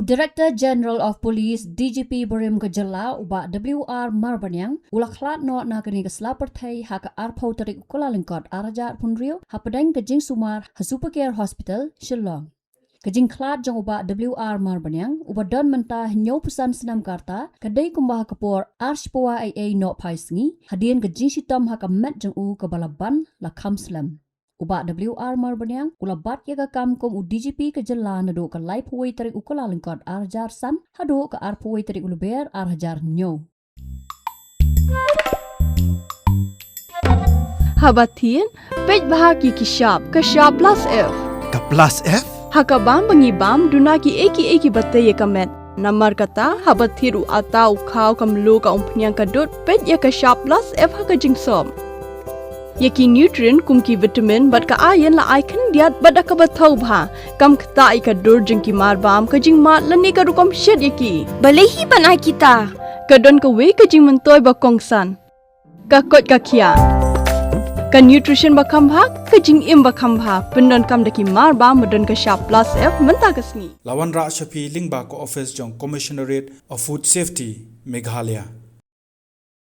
Director General of Police DGP Barim Gajala uba WR Marbanyang ulaklat no na kini keslapertai haka arpau tarik Kuala Lingkod arajat punrio hapadang kejing sumar Super Care Hospital Shillong. Kejing klat jang uba WR Marbanyang uba don mentah nyau pesan senam karta kadai kumbah kapor arshpawa AA no paisngi hadian kejing sitam haka met jang u kebalaban la kamslam. Uba WR Marbanyang ulabat ya kam kom u DGP ke jela nado ke lai puai tarik Kuala Lingkod arjar san hado ke ar puai tarik uluber arjar nyo. Habatin pej bahagi ke shop plus F. Ka plus F? Hakabam bangibam dunaki eki batay kamet. Namar kata habatiru atau kau kamlu ka umpnyang kadut pej ya ke shop plus F haka jingsom. Yaki nutrient kumki vitamin bat ka ayan la icon diat bat ka batau bha kam kta ka dur jingki marbam ka jing mat lani ka rukom shed yaki balehi bana kita kadon ka we ka jing mentoy ba kongsan ka kot ka kia ka nutrition ba kam bha ka jing im ba kam bha pendon kam daki marbam medon ka sharp plus F menta ka sni Lawan Ra Shafi Lingba ko office jong Commissionerate of Food Safety Meghalaya